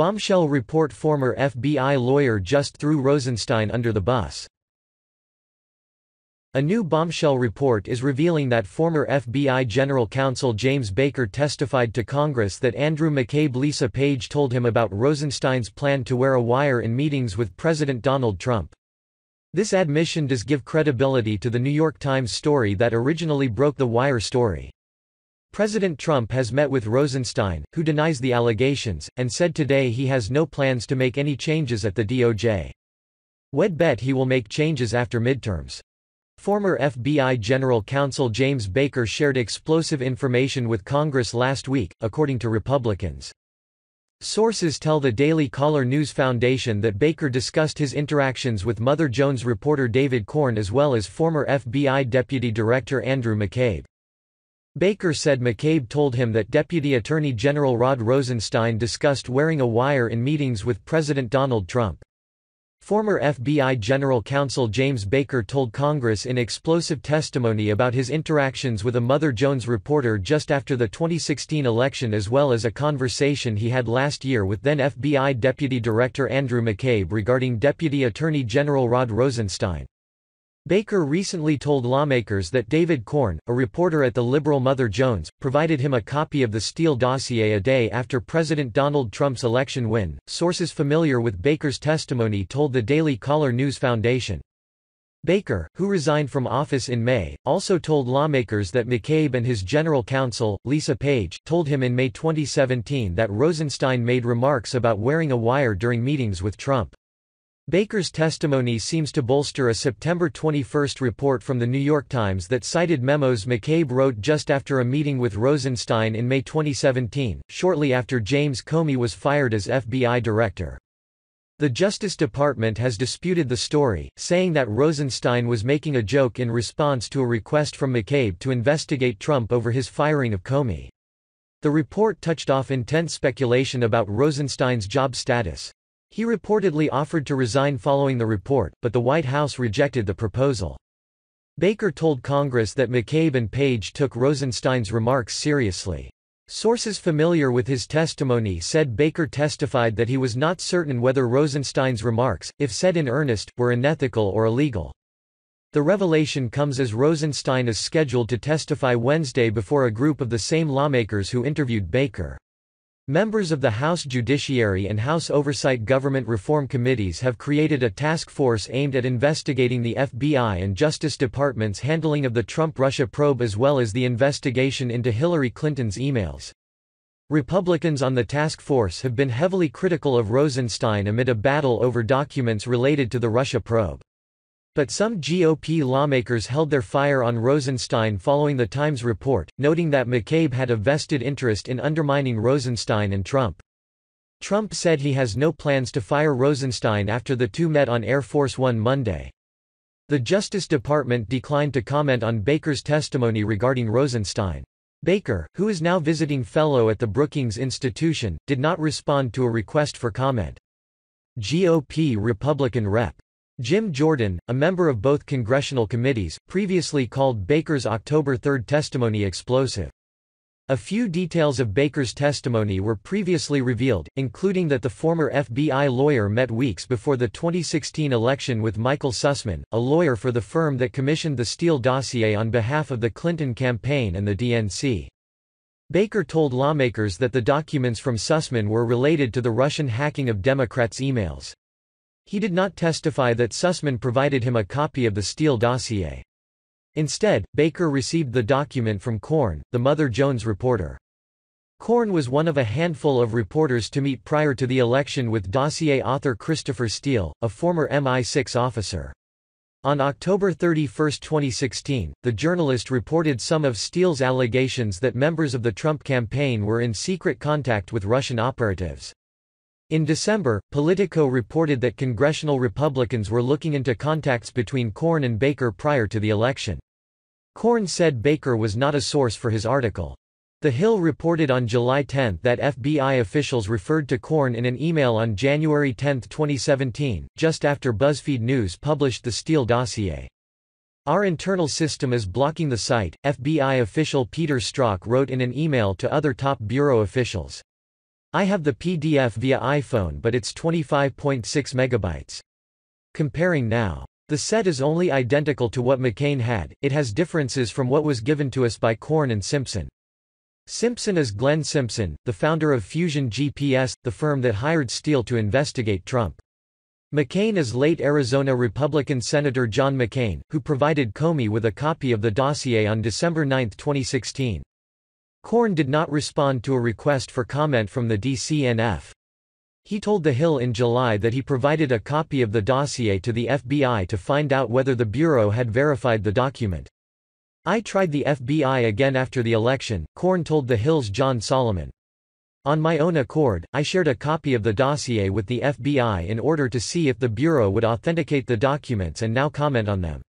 Bombshell report: former FBI lawyer just threw Rosenstein under the bus. A new bombshell report is revealing that former FBI General Counsel James Baker testified to Congress that Andrew McCabe Lisa Page told him about Rosenstein's plan to wear a wire in meetings with President Donald Trump. This admission does give credibility to the New York Times story that originally broke the wire story. President Trump has met with Rosenstein, who denies the allegations, and said today he has no plans to make any changes at the DOJ. "We'd bet he will make changes after midterms." Former FBI General Counsel James Baker shared explosive information with Congress last week, according to Republicans. Sources tell the Daily Caller News Foundation that Baker discussed his interactions with Mother Jones reporter David Corn as well as former FBI Deputy Director Andrew McCabe. Baker said McCabe told him that Deputy Attorney General Rod Rosenstein discussed wearing a wire in meetings with President Donald Trump. Former FBI General Counsel James Baker told Congress in explosive testimony about his interactions with a Mother Jones reporter just after the 2016 election as well as a conversation he had last year with then FBI Deputy Director Andrew McCabe regarding Deputy Attorney General Rod Rosenstein. Baker recently told lawmakers that David Corn, a reporter at the liberal Mother Jones, provided him a copy of the Steele dossier a day after President Donald Trump's election win. Sources familiar with Baker's testimony told the Daily Caller News Foundation. Baker, who resigned from office in May, also told lawmakers that McCabe and his general counsel, Lisa Page, told him in May 2017 that Rosenstein made remarks about wearing a wire during meetings with Trump. Baker's testimony seems to bolster a September 21 report from The New York Times that cited memos McCabe wrote just after a meeting with Rosenstein in May 2017, shortly after James Comey was fired as FBI director. The Justice Department has disputed the story, saying that Rosenstein was making a joke in response to a request from McCabe to investigate Trump over his firing of Comey. The report touched off intense speculation about Rosenstein's job status. He reportedly offered to resign following the report, but the White House rejected the proposal. Baker told Congress that McCabe and Page took Rosenstein's remarks seriously. Sources familiar with his testimony said Baker testified that he was not certain whether Rosenstein's remarks, if said in earnest, were unethical or illegal. The revelation comes as Rosenstein is scheduled to testify Wednesday before a group of the same lawmakers who interviewed Baker. Members of the House Judiciary and House Oversight Government Reform Committees have created a task force aimed at investigating the FBI and Justice Department's handling of the Trump-Russia probe as well as the investigation into Hillary Clinton's emails. Republicans on the task force have been heavily critical of Rosenstein amid a battle over documents related to the Russia probe. But some GOP lawmakers held their fire on Rosenstein following the Times report, noting that McCabe had a vested interest in undermining Rosenstein and Trump. Trump said he has no plans to fire Rosenstein after the two met on Air Force One Monday. The Justice Department declined to comment on Baker's testimony regarding Rosenstein. Baker, who is now visiting fellow at the Brookings Institution, did not respond to a request for comment. GOP Republican Rep. Jim Jordan, a member of both congressional committees, previously called Baker's October 3 testimony explosive. A few details of Baker's testimony were previously revealed, including that the former FBI lawyer met weeks before the 2016 election with Michael Sussman, a lawyer for the firm that commissioned the Steele dossier on behalf of the Clinton campaign and the DNC. Baker told lawmakers that the documents from Sussman were related to the Russian hacking of Democrats' emails. He did not testify that Sussman provided him a copy of the Steele dossier. Instead, Baker received the document from Corn, the Mother Jones reporter. Corn was one of a handful of reporters to meet prior to the election with dossier author Christopher Steele, a former MI6 officer. On October 31, 2016, the journalist reported some of Steele's allegations that members of the Trump campaign were in secret contact with Russian operatives. In December, Politico reported that congressional Republicans were looking into contacts between Corn and Baker prior to the election. Corn said Baker was not a source for his article. The Hill reported on July 10 that FBI officials referred to Corn in an email on January 10, 2017, just after BuzzFeed News published the Steele dossier. "Our internal system is blocking the site," FBI official Peter Strzok wrote in an email to other top bureau officials. I have the PDF via iPhone but it's 25.6 megabytes. Comparing now. The set is only identical to what McCain had, it has differences from what was given to us by Korn and Simpson. Simpson is Glenn Simpson, the founder of Fusion GPS, the firm that hired Steele to investigate Trump. McCain is late Arizona Republican Senator John McCain, who provided Comey with a copy of the dossier on December 9, 2016. Korn did not respond to a request for comment from the DCNF. He told The Hill in July that he provided a copy of the dossier to the FBI to find out whether the Bureau had verified the document. I tried the FBI again after the election, Korn told The Hill's John Solomon. On my own accord, I shared a copy of the dossier with the FBI in order to see if the Bureau would authenticate the documents and now comment on them.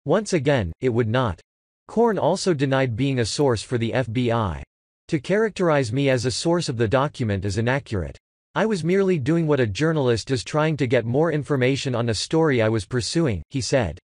Once again, it would not. Korn also denied being a source for the FBI. To characterize me as a source of the document is inaccurate. I was merely doing what a journalist is trying to get more information on a story I was pursuing, he said.